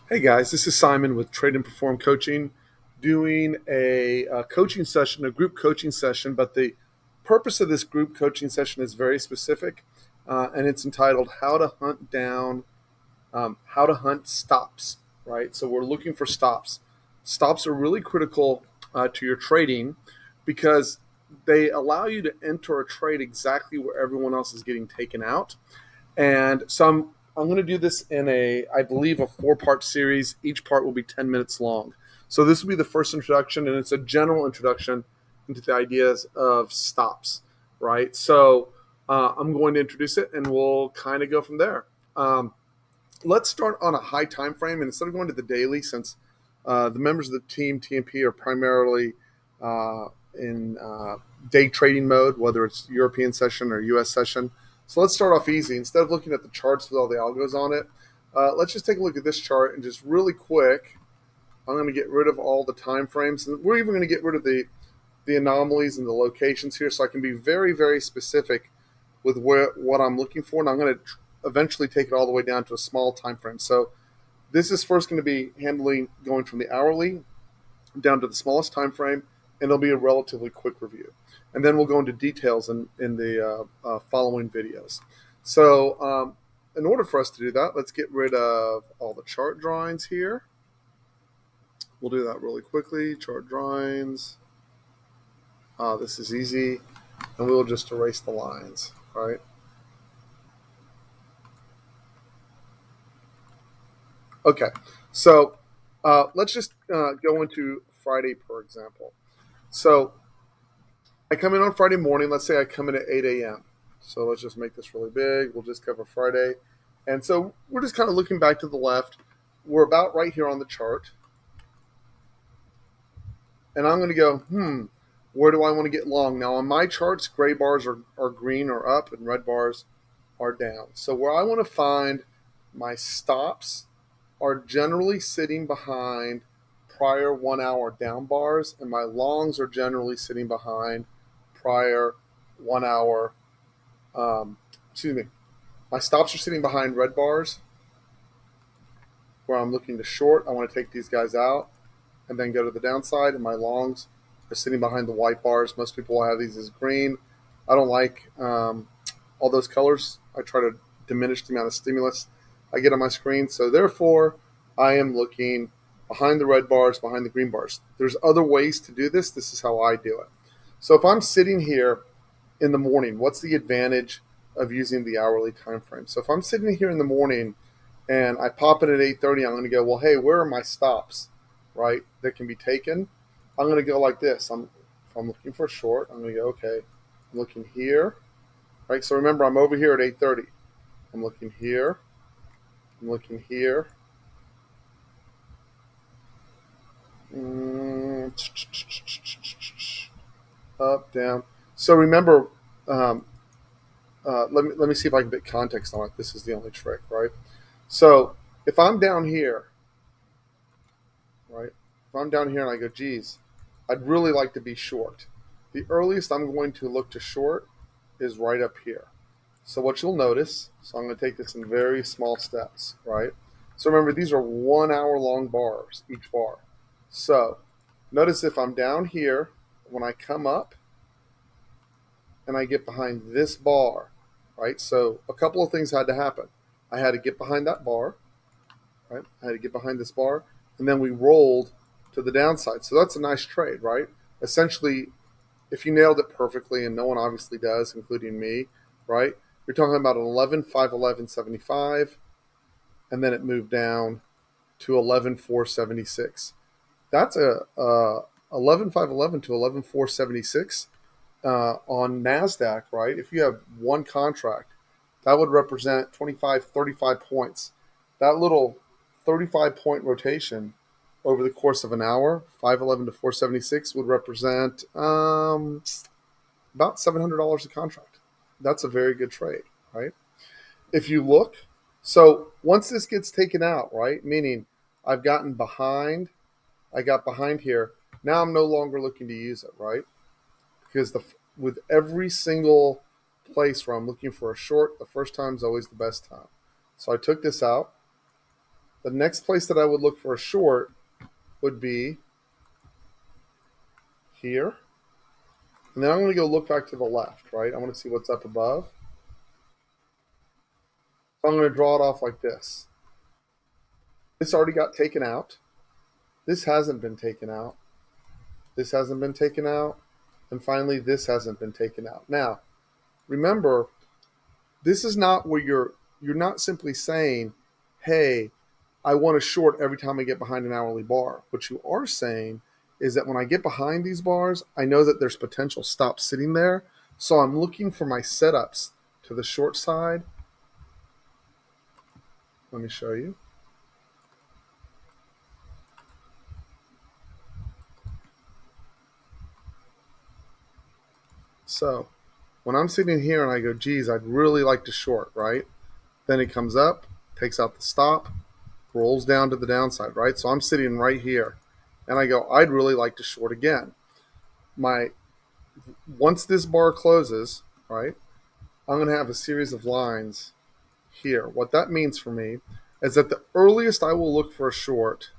Hey guys, this is Simon with Trade and Perform Coaching, doing a coaching session, a group coaching session. But the purpose of this group coaching session is very specific, and it's entitled How to Hunt Stops." Right, so we're looking for stops. Stops are really critical to your trading because they allow you to enter a trade exactly where everyone else is getting taken out. And so I'm going to do this in I believe, a four-part series. Each part will be 10 minutes long. So this will be the first introduction, and it's a general introduction into the ideas of stops, right? So I'm going to introduce it, and we'll kind of go from there. Um, let's start on a high time frame, and instead of going to the daily, since the members of the team TMP are primarily in day trading mode, whether it's European session or US session. So let's start off easy. Instead of looking at the charts with all the algos on it, let's just take a look at this chart and just really quick. I'm going to get rid of all the time frames, and we're even going to get rid of the anomalies and the locations here, so I can be very, very specific with what I'm looking for, and I'm going to eventually take it all the way down to a small time frame. So this is first going to be handling going from the hourly down to the smallest time frame, and it'll be a relatively quick review. And then we'll go into details in the following videos. So in order for us to do that, let's get rid of all the chart drawings here. We'll do that really quickly. Chart drawings. This is easy. And we'll just erase the lines, right? Okay, so let's just go into Friday, for example. So I come in on Friday morning. Let's say I come in at 8 a.m. So let's just make this really big. We'll just cover Friday. And so we're just kind of looking back to the left. We're about right here on the chart. And I'm going to go, where do I want to get long? Now, on my charts, gray bars are green or up, and red bars are down. So where I want to find my stops are generally sitting behind prior 1 hour down bars, and my longs are generally sitting behind prior 1 hour. Excuse me. My stops are sitting behind red bars where I'm looking to short. I want to take these guys out and then go to the downside, and my longs are sitting behind the white bars. Most people will have these as green. I don't like all those colors. I try to diminish the amount of stimulus I get on my screen. So therefore, I am looking behind the red bars, behind the green bars. There's other ways to do this. This is how I do it. So if I'm sitting here in the morning, what's the advantage of using the hourly time frame? So if I'm sitting here in the morning and I pop it at 8:30, I'm going to go, well, hey, where are my stops, right, that can be taken? I'm going to go like this. If I'm looking for a short, I'm going to go, okay, I'm looking here, right? So remember, I'm over here at 8:30. I'm looking here. I'm looking here. Mm, Up, down. So remember, um, let me see if I can get context on it. This is the only trick, right? So if I'm down here, right? If I'm down here and I go, geez, I'd really like to be short. The earliest I'm going to look to short is right up here. So what you'll notice, so I'm going to take this in very small steps, right? So remember, these are 1 hour long bars, each bar. So notice if I'm down here, when I come up and I get behind this bar, right? So a couple of things had to happen. I had to get behind that bar, right? I had to get behind this bar, and then we rolled to the downside. So that's a nice trade, right? Essentially, if you nailed it perfectly, and no one obviously does, including me, right? You're talking about an 11, 5, 11, 75, and then it moved down to 11, 4, 76. That's a 11, 5, 11 to 11, 4, 76 on NASDAQ, right? If you have one contract, that would represent 25, 35 points. That little 35-point rotation over the course of an hour, 511 to 476, would represent about $700 a contract. That's a very good trade, right? If you look, so once this gets taken out, right, meaning I've gotten behind, I got behind here, now I'm no longer looking to use it, right? Because with every single place where I'm looking for a short, the first time is always the best time. So I took this out. The next place that I would look for a short would be here. And then I'm going to go look back to the left, right? I want to see what's up above. So I'm going to draw it off like this. This already got taken out. This hasn't been taken out. This hasn't been taken out. And finally, this hasn't been taken out. Now, remember, this is not where you're not simply saying, hey, I want to short every time I get behind an hourly bar. What you are saying is that when I get behind these bars, I know that there's potential stop sitting there. So I'm looking for my setups to the short side. Let me show you. So when I'm sitting here and I go, geez, I'd really like to short, right? Then it comes up, takes out the stop, rolls down to the downside, right? So I'm sitting right here and I go, I'd really like to short again. Once this bar closes, right, I'm going to have a series of lines here. What that means for me is that the earliest I will look for a short,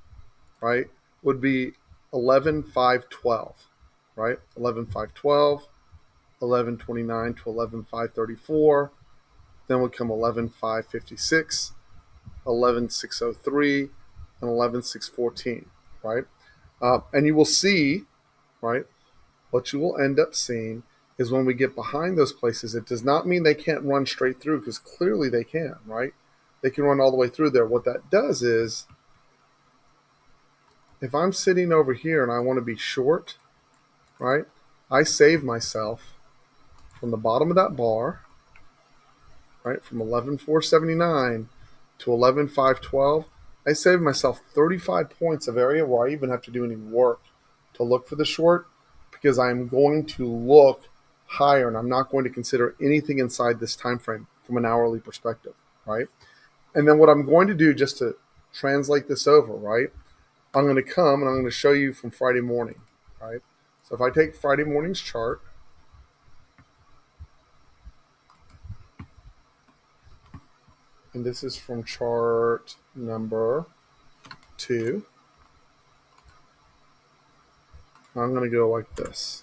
right, would be 11.512, right? 11.512, 11.29 to 11.534. Then would come 11.556, 11.603, and 11.614, right? And you will see, right, what you will end up seeing is when we get behind those places, it does not mean they can't run straight through, because clearly they can, right? They can run all the way through there. What that does is, if I'm sitting over here and I want to be short, right, I save myself from the bottom of that bar, right, from 11,479 to 11,512. I save myself 35 points of area where I even have to do any work to look for the short, because I'm going to look higher and I'm not going to consider anything inside this time frame from an hourly perspective, right? And then what I'm going to do, just to translate this over, right, I'm going to come and I'm going to show you from Friday morning, right? So if I take Friday morning's chart, and this is from chart number 2, I'm going to go like this.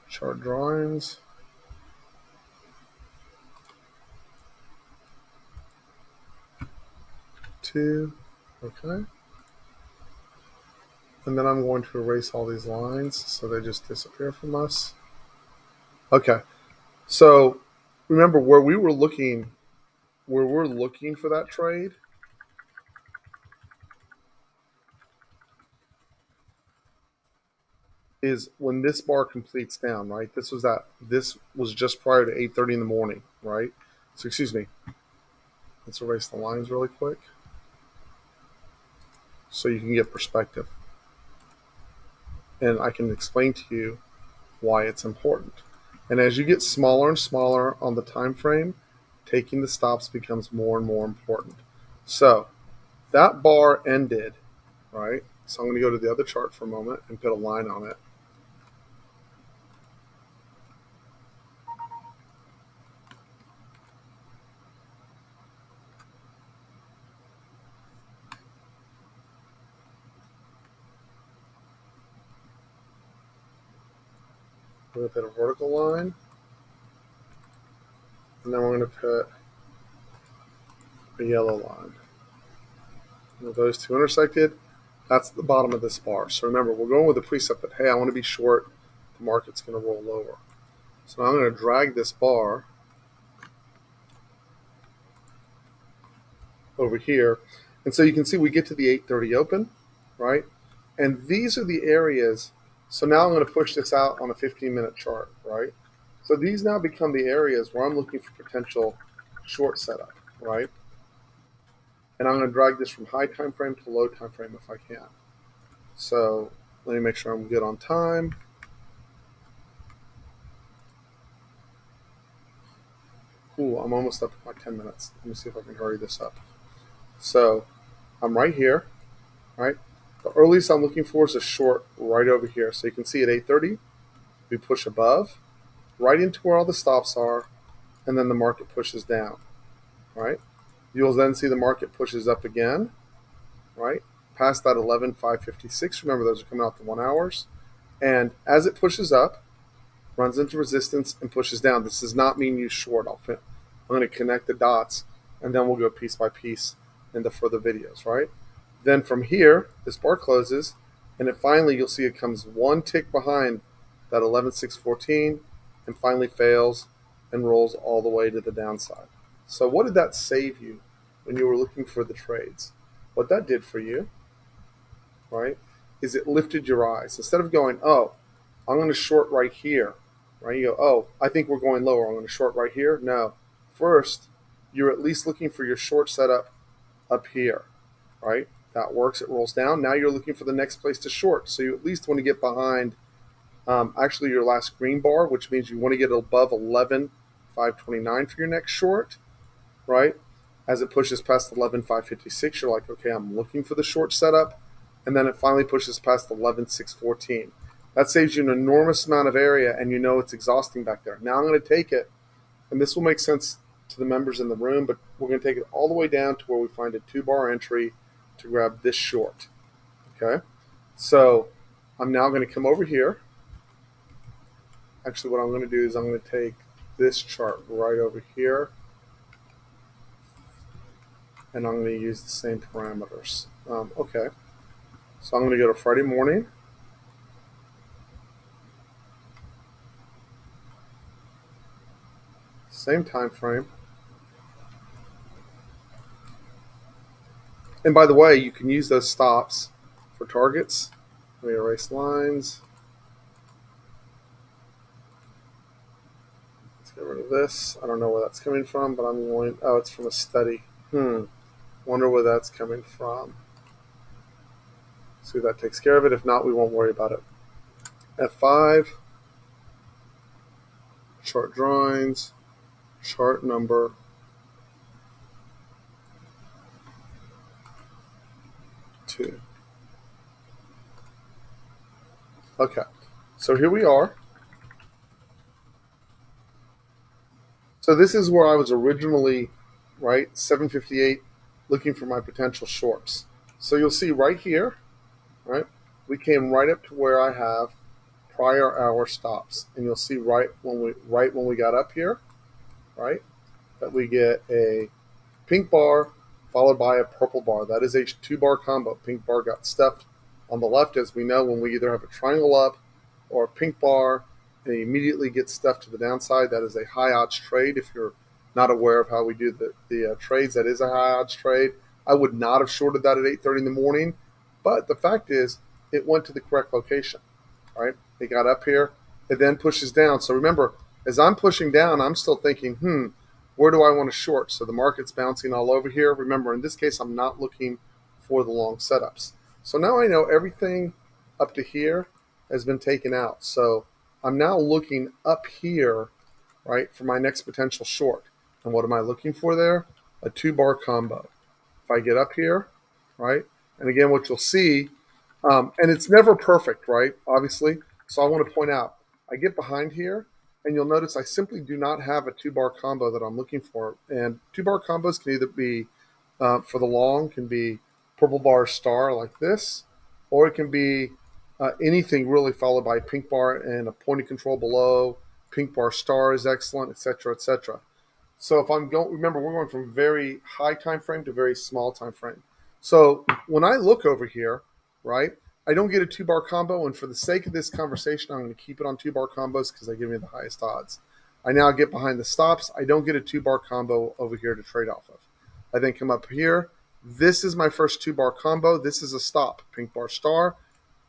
Chart drawings. Two. Okay. And then I'm going to erase all these lines so they just disappear from us. Okay. So remember where we're looking for that trade is when this bar completes down, right? This was just prior to 8:30 in the morning, right? So excuse me. Let's erase the lines really quick so you can get perspective. And I can explain to you why it's important. And as you get smaller and smaller on the time frame, taking the stops becomes more and more important. So that bar ended, right? So I'm going to go to the other chart for a moment and put a line on it. We're going to put a vertical line, and then we're going to put a yellow line. And those two intersected, that's the bottom of this bar. So remember, we're going with the precept that, hey, I want to be short, the market's going to roll lower. So I'm going to drag this bar over here. And so you can see we get to the 8:30 open, right? And these are the areas. So now I'm going to push this out on a 15-minute chart, right? So these now become the areas where I'm looking for potential short setup, right? And I'm going to drag this from high time frame to low time frame if I can. So let me make sure I'm good on time. Ooh, I'm almost up to my 10 minutes. Let me see if I can hurry this up. So I'm right here, right? The earliest I'm looking for is a short right over here. So you can see at 8:30, we push above, right into where all the stops are, and then the market pushes down, right? You'll then see the market pushes up again, right? Past that 11,556. Remember, those are coming out the 1 hours. And as it pushes up, runs into resistance and pushes down. This does not mean you short. I'm going to connect the dots, and then we'll go piece by piece into further videos, right? Then from here, this bar closes, and it finally, you'll see it comes one tick behind that 11,614 and finally fails and rolls all the way to the downside. So what did that save you when you were looking for the trades? What that did for you, right, is it lifted your eyes. Instead of going, oh, I'm going to short right here, right? You go, oh, I think we're going lower. I'm going to short right here. No. First, you're at least looking for your short setup up here, right? That works. It rolls down. Now you're looking for the next place to short. So you at least want to get behind actually your last green bar, which means you want to get above 11,529 for your next short, right? As it pushes past 11,556, you're like, okay, I'm looking for the short setup. And then it finally pushes past 11,614. That saves you an enormous amount of area, and you know it's exhausting back there. Now I'm going to take it, and this will make sense to the members in the room, but we're going to take it all the way down to where we find a 2-bar entry to grab this short. Okay? So I'm now going to come over here. Actually, what I'm going to do is I'm going to take this chart right over here, and I'm going to use the same parameters. Okay. So I'm going to go to Friday morning. Same time frame. And by the way, you can use those stops for targets. Let me erase lines. Let's get rid of this. I don't know where that's coming from, but I'm going, oh, it's from a study. Wonder where that's coming from. See if that takes care of it. If not, we won't worry about it. F5, chart drawings, chart number 2. Okay, so here we are. So this is where I was originally, right, 758, looking for my potential shorts. So you'll see right here, right, we came right up to where I have prior hour stops, and you'll see right when we got up here, right, that we get a pink bar followed by a purple bar. That is a 2-bar combo. Pink bar got stuffed on the left, as we know when we either have a triangle up or a pink bar and immediately get stuffed to the downside. That is a high odds trade. If you're not aware of how we do the trades, that is a high odds trade. I would not have shorted that at 8:30 in the morning, but the fact is it went to the correct location, right? It got up here. It then pushes down. So remember, as I'm pushing down, I'm still thinking, where do I want to short? So the market's bouncing all over here. Remember, in this case, I'm not looking for the long setups. So now I know everything up to here has been taken out. So I'm now looking up here, right, for my next potential short. And what am I looking for there? A 2-bar combo. If I get up here, right, and again, what you'll see, and it's never perfect, right, obviously. So I want to point out, I get behind here, and you'll notice I simply do not have a 2-bar combo that I'm looking for. And 2-bar combos can either be, for the long, can be purple bar star like this, or it can be anything really followed by pink bar and a point of control below. Pink bar star is excellent, etc., etc. So if I'm going, remember we're going from very high time frame to very small time frame. So when I look over here, right, I don't get a 2-bar combo, and for the sake of this conversation, I'm going to keep it on 2-bar combos because they give me the highest odds. I now get behind the stops. I don't get a 2-bar combo over here to trade off of. I then come up here. This is my first 2-bar combo. This is a stop, pink bar star.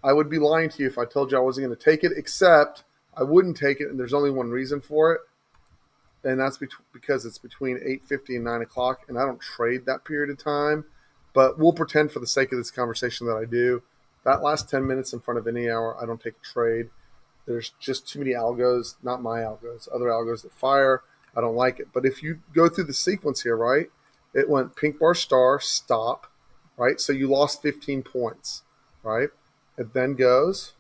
I would be lying to you if I told you I wasn't going to take it, except I wouldn't take it, and there's only one reason for it, and that's because it's between 8:50 and 9 o'clock, and I don't trade that period of time. But we'll pretend for the sake of this conversation that I do. That last 10 minutes in front of any hour, I don't take a trade. There's just too many algos, not my algos, other algos that fire. I don't like it. But if you go through the sequence here, right, it went pink bar star, stop, right? So you lost 15 points, right? It then goes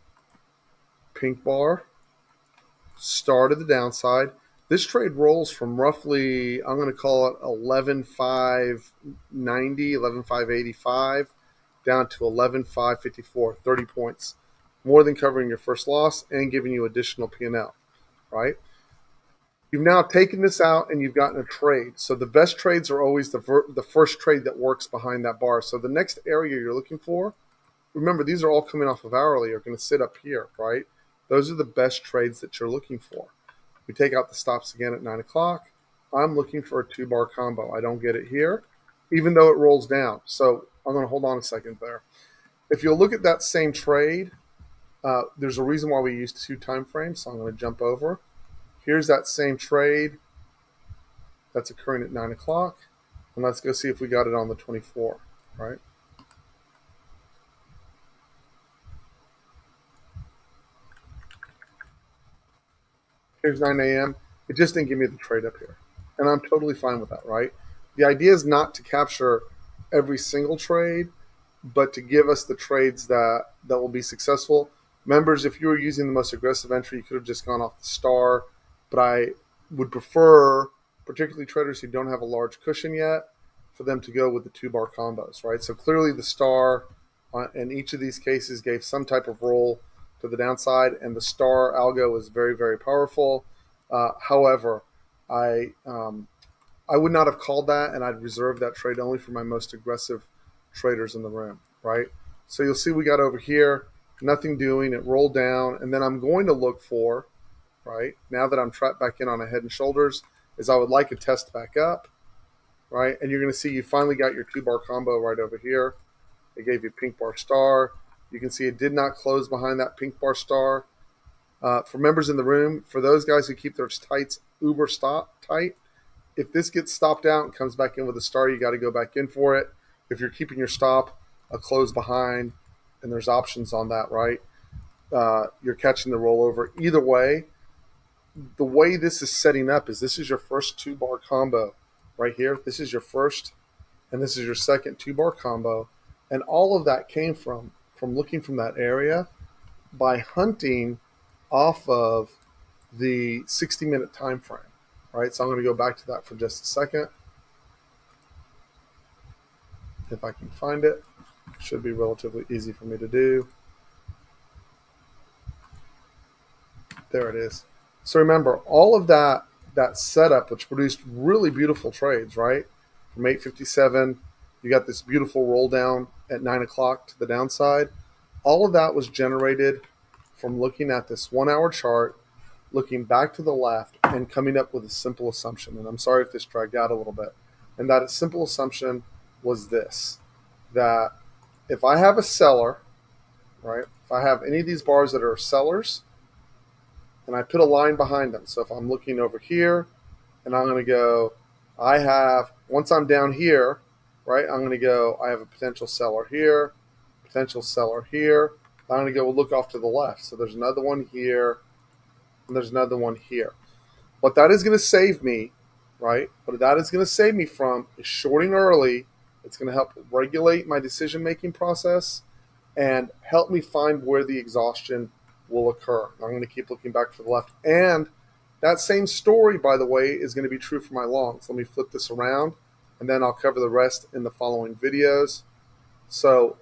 pink bar, star to the downside. This trade rolls from roughly, I'm going to call it 11,590, 11,585 down to 11,554, 30 points, more than covering your first loss and giving you additional P&L, right? You've now taken this out and you've gotten a trade. So the best trades are always the first trade that works behind that bar. So the next area you're looking for, remember, these are all coming off of hourly, are going to sit up here, right? Those are the best trades that you're looking for. We take out the stops again at 9 o'clock. I'm looking for a 2-bar combo. I don't get it here, even though it rolls down. So I'm going to hold on a second there. If you'll look at that same trade, there's a reason why we use 2 time frames. So I'm going to jump over. Here's that same trade that's occurring at 9 o'clock. And let's go see if we got it on the 24, right? Here's 9 a.m. It just didn't give me the trade up here. And I'm totally fine with that, right? The idea is not to capture every single trade, but to give us the trades that will be successful. Members, if you were using the most aggressive entry, you could have just gone off the star. But I would prefer, particularly traders who don't have a large cushion yet, for them to go with the 2-bar combos, right? So clearly the star in each of these cases gave some type of roll to the downside, and the star algo is very, very powerful. However, I would not have called that, and I'd reserve that trade only for my most aggressive traders in the room, right? So you'll see we got over here, nothing doing, it rolled down, and then I'm going to look for, right, now that I'm trapped back in on a head and shoulders, is I would like a test back up, right? And you're going to see you finally got your 2-bar combo right over here. It gave you pink bar star. You can see it did not close behind that pink bar star. For members in the room, for those guys who keep their tights uber stop tight, if this gets stopped out and comes back in with a star, you got to go back in for it. If you're keeping your stop, a close behind, and there's options on that, right? You're catching the rollover. Either way, the way this is setting up is this is your first 2-bar combo right here. This is your first, and this is your second 2-bar combo. And all of that came from looking from that area by hunting off of the 60-minute time frame, right? So I'm going to go back to that for just a second. If I can find it, should be relatively easy for me to do. There it is. So remember, all of that setup, which produced really beautiful trades, right? From 857, you got this beautiful roll down at 9 o'clock to the downside. All of that was generated from looking at this 1-hour chart, looking back to the left, and coming up with a simple assumption. And I'm sorry if this dragged out a little bit. And that simple assumption was this, that if I have a seller, right, if I have any of these bars that are sellers, and I put a line behind them. So if I'm looking over here, and I'm going to go, I have, once I'm down here, right, I'm going to go, I have a potential seller here, potential seller here. I'm going to go look off to the left. So there's another one here, and there's another one here. What that is going to save me, right, what that is going to save me from is shorting early. It's going to help regulate my decision-making process and help me find where the exhaustion will occur. I'm going to keep looking back for the left. And that same story, by the way, is going to be true for my longs. Let me flip this around, and then I'll cover the rest in the following videos. So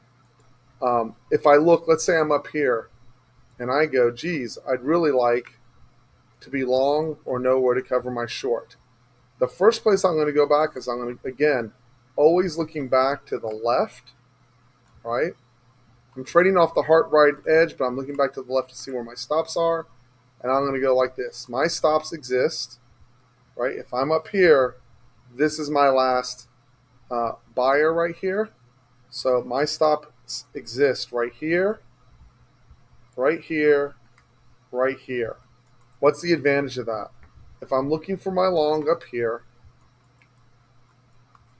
if I look, let's say I'm up here, and I go, geez, I'd really like to be long or know where to cover my short. The first place I'm going to go back is I'm going to, again, always looking back to the left, right? I'm trading off the heart right edge, but I'm looking back to the left to see where my stops are. And I'm going to go like this. My stops exist, right? If I'm up here, this is my last buyer right here. So my stops exist right here, right here, right here. What's the advantage of that? If I'm looking for my long up here,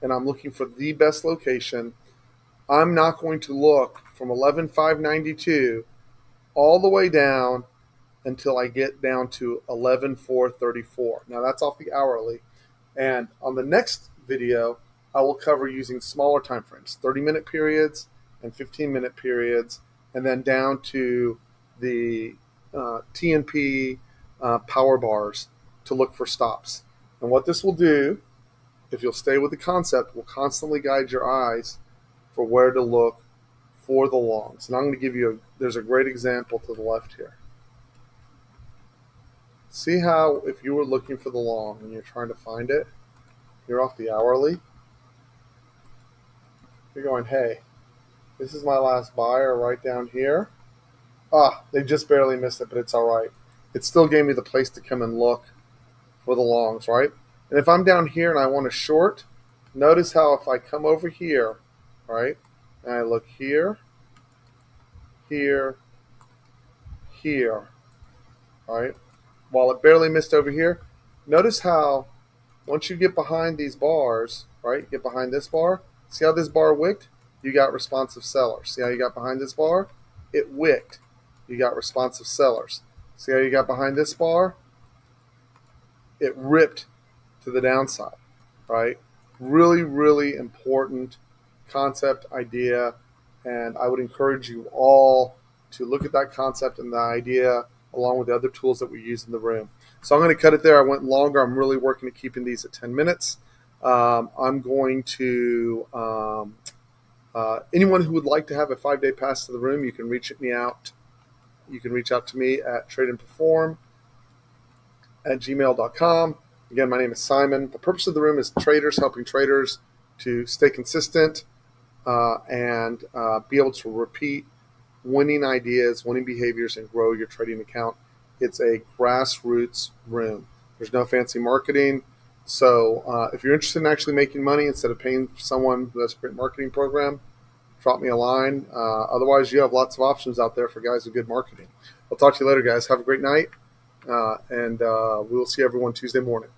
and I'm looking for the best location, I'm not going to look from 11,592 all the way down until I get down to 11,434. Now that's off the hourly. And on the next video, I will cover using smaller time frames, 30-minute periods and 15-minute periods, and then down to the TNP power bars to look for stops. And what this will do, if you'll stay with the concept, will constantly guide your eyes for where to look for the longs. And I'm going to give you there's a great example to the left here. See how if you were looking for the long and you're trying to find it, you're off the hourly, you're going, hey, this is my last buyer right down here. They just barely missed it, but it's all right. It still gave me the place to come and look for the longs, right? And if I'm down here and I want to short, notice how if I come over here, right, and I look here, here, here, right, while it barely missed over here, notice how once you get behind these bars, right, get behind this bar, see how this bar wicked? You got responsive sellers. See how you got behind this bar? It wicked. You got responsive sellers. See how you got behind this bar? It ripped to the downside, right? Really, really important concept, idea, and I would encourage you all to look at that concept and the idea along with the other tools that we use in the room. So I'm going to cut it there. I went longer. I'm really working at keeping these at 10 minutes. I'm going to anyone who would like to have a 5-day pass to the room, you can reach me out. You can reach out to me at tradeandperform@gmail.com. Again, my name is Simon. The purpose of the room is traders, helping traders to stay consistent and be able to repeat winning ideas, winning behaviors, and grow your trading account. It's a grassroots room. There's no fancy marketing. So if you're interested in actually making money instead of paying someone who has a great marketing program, drop me a line. Otherwise, you have lots of options out there for guys with good marketing. I'll talk to you later, guys. Have a great night, and we will see everyone Tuesday morning.